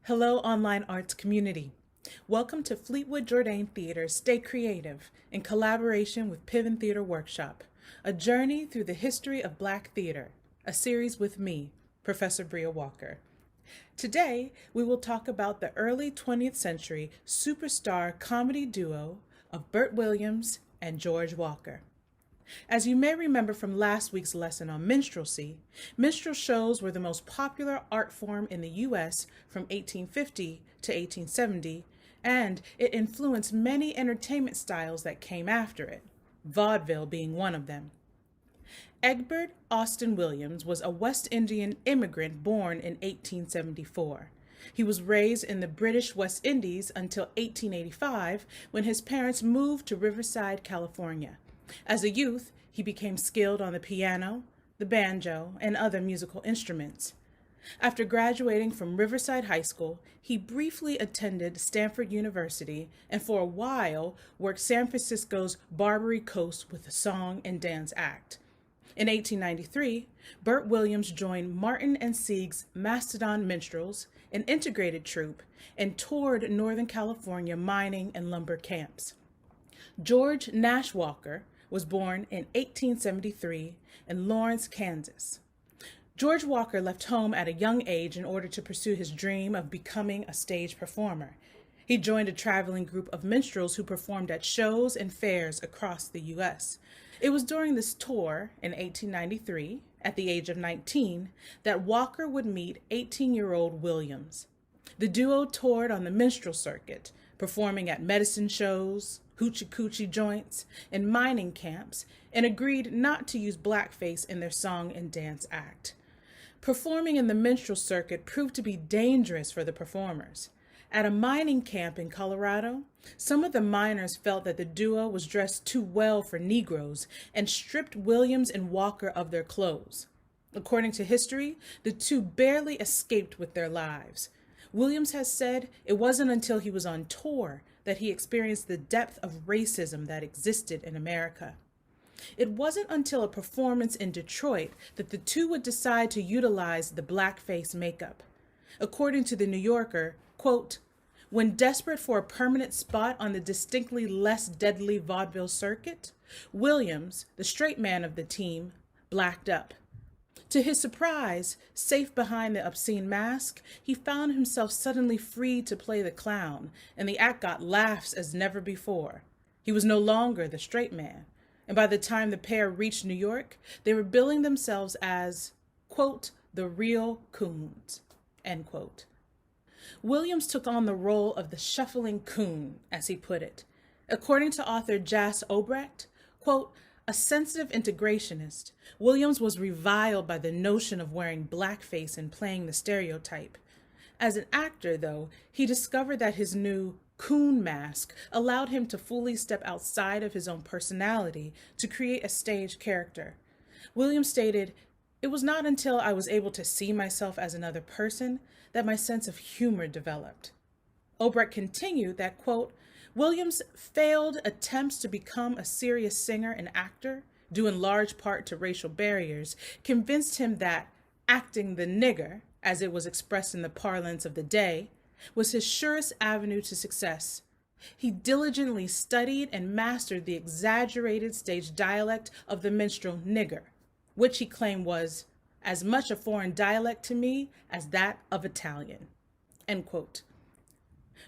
Hello, online arts community. Welcome to Fleetwood-Jourdain Theater's Stay Creative in collaboration with Piven Theater Workshop, a journey through the history of Black theater, a series with me, Professor Bria Walker. Today, we will talk about the early 20th century superstar comedy duo of Bert Williams and George Walker. As you may remember from last week's lesson on minstrelsy, minstrel shows were the most popular art form in the U.S. from 1850 to 1870, and it influenced many entertainment styles that came after it, vaudeville being one of them. Egbert Austin Williams was a West Indian immigrant born in 1874. He was raised in the British West Indies until 1885, when his parents moved to Riverside, California. As a youth, he became skilled on the piano, the banjo, and other musical instruments. After graduating from Riverside High School, he briefly attended Stanford University and for a while worked San Francisco's Barbary Coast with a song and dance act. In 1893, Bert Williams joined Martin and Sieg's Mastodon Minstrels, an integrated troupe, and toured Northern California mining and lumber camps. George Nash Walker was born in 1873 in Lawrence, Kansas. George Walker left home at a young age in order to pursue his dream of becoming a stage performer. He joined a traveling group of minstrels who performed at shows and fairs across the U.S. It was during this tour in 1893, at the age of 19, that Walker would meet 18-year-old Williams. The duo toured on the minstrel circuit, performing at medicine shows, hoochie-coochie joints, and mining camps, and agreed not to use blackface in their song and dance act. Performing in the minstrel circuit proved to be dangerous for the performers. At a mining camp in Colorado, some of the miners felt that the duo was dressed too well for Negroes and stripped Williams and Walker of their clothes. According to history, the two barely escaped with their lives. Williams has said it wasn't until he was on tour that he experienced the depth of racism that existed in America. It wasn't until a performance in Detroit that the two would decide to utilize the blackface makeup. According to the New Yorker, quote, "When desperate for a permanent spot on the distinctly less deadly vaudeville circuit, Williams, the straight man of the team, blacked up. To his surprise, safe behind the obscene mask, he found himself suddenly free to play the clown, and the act got laughs as never before. He was no longer the straight man, and by the time the pair reached New York, they were billing themselves as, quote, the real coons, end quote." Williams took on the role of the shuffling coon, as he put it. According to author Jas Obrecht, quote, "A sensitive integrationist, Williams was reviled by the notion of wearing blackface and playing the stereotype. As an actor, though, he discovered that his new coon mask allowed him to fully step outside of his own personality to create a stage character. Williams stated, "It was not until I was able to see myself as another person that my sense of humor developed." Obrecht continued that, quote, "Williams' failed attempts to become a serious singer and actor, due in large part to racial barriers, convinced him that acting the nigger, as it was expressed in the parlance of the day, was his surest avenue to success. He diligently studied and mastered the exaggerated stage dialect of the minstrel nigger, which he claimed was as much a foreign dialect to me as that of Italian," end quote.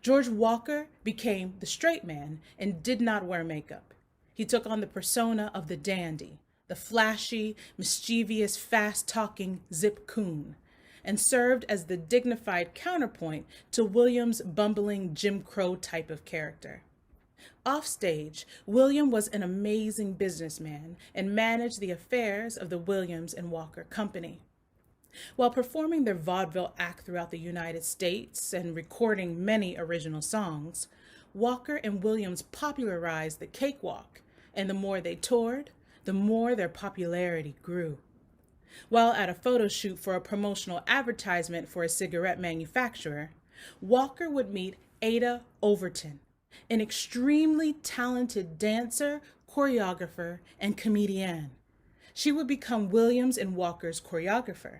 George Walker became the straight man and did not wear makeup. He took on the persona of the dandy, the flashy, mischievous, fast-talking Zip Coon, and served as the dignified counterpoint to Williams' bumbling Jim Crow type of character. Offstage, William was an amazing businessman and managed the affairs of the Williams and Walker Company. While performing their vaudeville act throughout the United States and recording many original songs, Walker and Williams popularized the Cakewalk, and the more they toured, the more their popularity grew. While at a photo shoot for a promotional advertisement for a cigarette manufacturer, Walker would meet Ada Overton, an extremely talented dancer, choreographer, and comedian. She would become Williams and Walker's choreographer.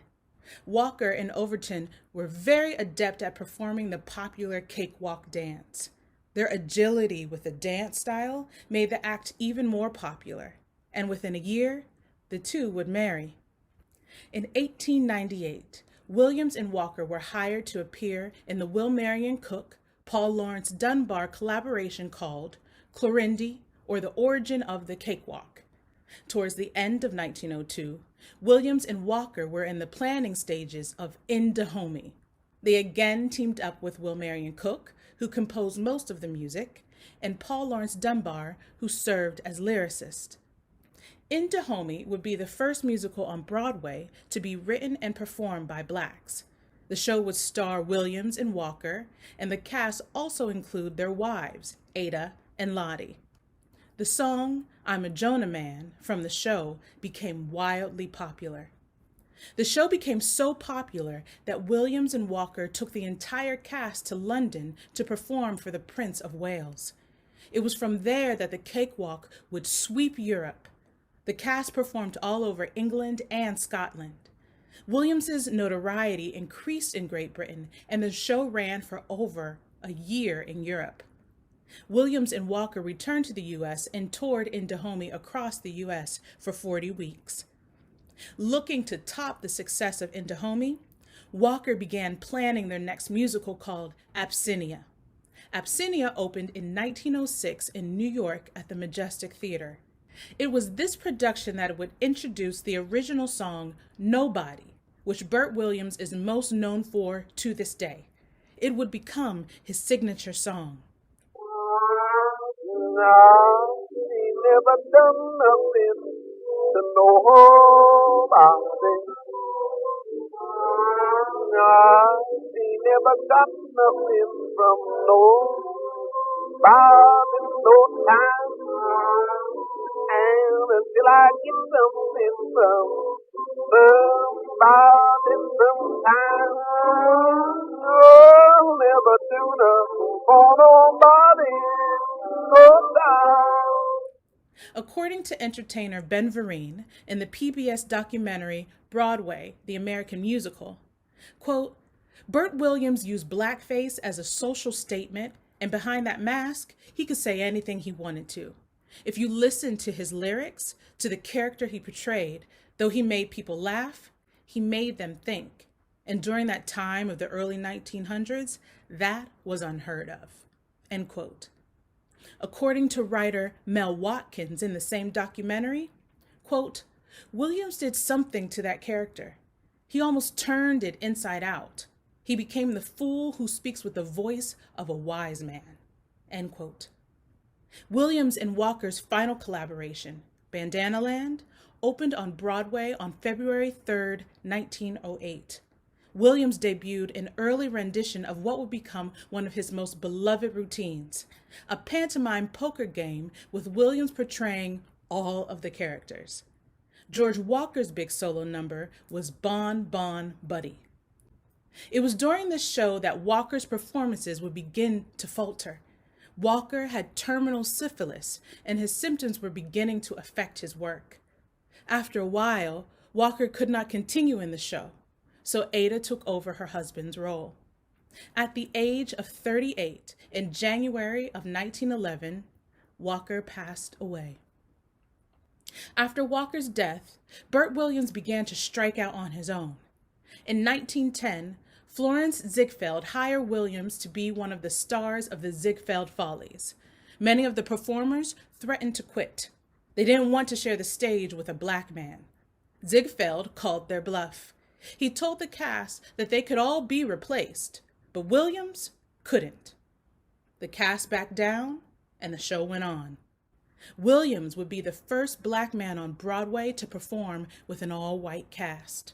Walker and Overton were very adept at performing the popular cakewalk dance. Their agility with the dance style made the act even more popular, and within a year, the two would marry. In 1898, Williams and Walker were hired to appear in the Will Marion Cook, Paul Laurence Dunbar collaboration called Clorinda, or The Origin of the Cakewalk. Towards the end of 1902, Williams and Walker were in the planning stages of In Dahomey. They again teamed up with Will Marion Cook, who composed most of the music, and Paul Laurence Dunbar, who served as lyricist. In Dahomey would be the first musical on Broadway to be written and performed by blacks. The show would star Williams and Walker, and the cast also include their wives, Ada and Lottie. The song, I'm a Jonah Man, from the show became wildly popular. The show became so popular that Williams and Walker took the entire cast to London to perform for the Prince of Wales. It was from there that the cakewalk would sweep Europe. The cast performed all over England and Scotland. Williams's notoriety increased in Great Britain, and the show ran for over a year in Europe. Williams and Walker returned to the U.S. and toured in Dahomey across the U.S. for 40 weeks. Looking to top the success of In Dahomey, Walker began planning their next musical called Abyssinia. Abyssinia opened in 1906 in New York at the Majestic Theater. It was this production that would introduce the original song Nobody, which Bert Williams is most known for to this day. It would become his signature song. She never done nothing to nobody. She never got nothing from nobody no time. And until I get something from somebody sometime, I'll never do nothing for nobody. According to entertainer Ben Vereen in the PBS documentary Broadway, the American Musical, quote, Bert Williams used blackface as a social statement, and behind that mask, he could say anything he wanted to. If you listen to his lyrics, to the character he portrayed, though he made people laugh, he made them think. And during that time of the early 1900s, that was unheard of, end quote. According to writer Mel Watkins in the same documentary, quote, Williams did something to that character. He almost turned it inside out. He became the fool who speaks with the voice of a wise man, end quote. Williams and Walker's final collaboration, Bandana Land, opened on Broadway on February 3, 1908. Williams debuted an early rendition of what would become one of his most beloved routines, a pantomime poker game with Williams portraying all of the characters. George Walker's big solo number was Bonbon Buddy. It was during this show that Walker's performances would begin to falter. Walker had terminal syphilis, and his symptoms were beginning to affect his work. After a while, Walker could not continue in the show, so Ada took over her husband's role. At the age of 38, in January of 1911, Walker passed away. After Walker's death, Bert Williams began to strike out on his own. In 1910, Florence Ziegfeld hired Williams to be one of the stars of the Ziegfeld Follies. Many of the performers threatened to quit. They didn't want to share the stage with a black man. Ziegfeld called their bluff. He told the cast that they could all be replaced, but Williams couldn't. The cast backed down, and the show went on. Williams would be the first black man on Broadway to perform with an all-white cast.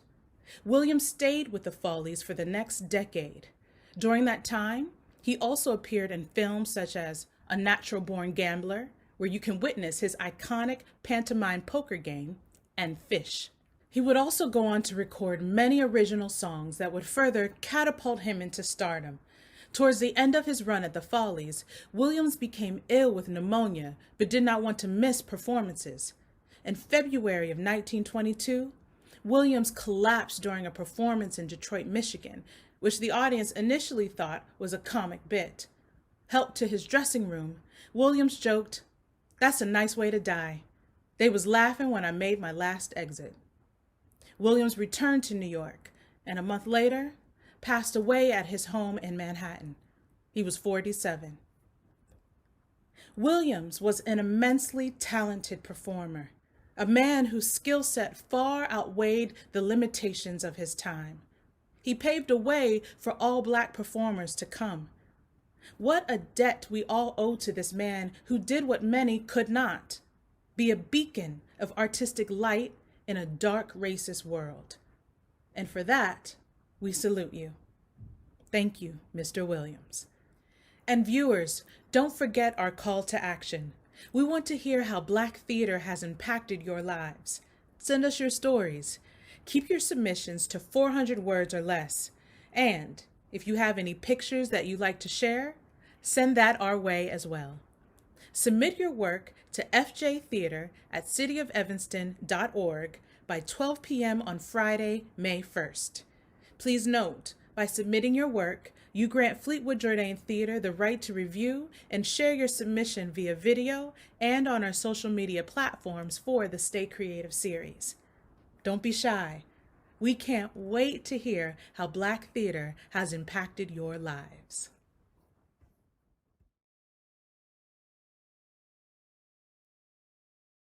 Williams stayed with the Follies for the next decade. During that time, he also appeared in films such as A Natural Born Gambler, where you can witness his iconic pantomime poker game, and Fish. He would also go on to record many original songs that would further catapult him into stardom. Towards the end of his run at the Follies, Williams became ill with pneumonia but did not want to miss performances. In February of 1922, Williams collapsed during a performance in Detroit, Michigan, which the audience initially thought was a comic bit. Helped to his dressing room, Williams joked, "That's a nice way to die. They was laughing when I made my last exit." Williams returned to New York, and a month later, passed away at his home in Manhattan. He was 47. Williams was an immensely talented performer, a man whose skill set far outweighed the limitations of his time. He paved a way for all Black performers to come. What a debt we all owe to this man who did what many could not, be a beacon of artistic light in a dark racist world. And for that, we salute you. Thank you, Mr. Williams. And viewers, don't forget our call to action. We want to hear how Black theater has impacted your lives. Send us your stories. Keep your submissions to 400 words or less. And if you have any pictures that you'd like to share, send that our way as well. Submit your work to fjtheater@cityofevanston.org by 12 p.m. on Friday, May 1st. Please note, by submitting your work, you grant Fleetwood-Jourdain Theater the right to review and share your submission via video and on our social media platforms for the Stay Creative series. Don't be shy. We can't wait to hear how Black theater has impacted your lives.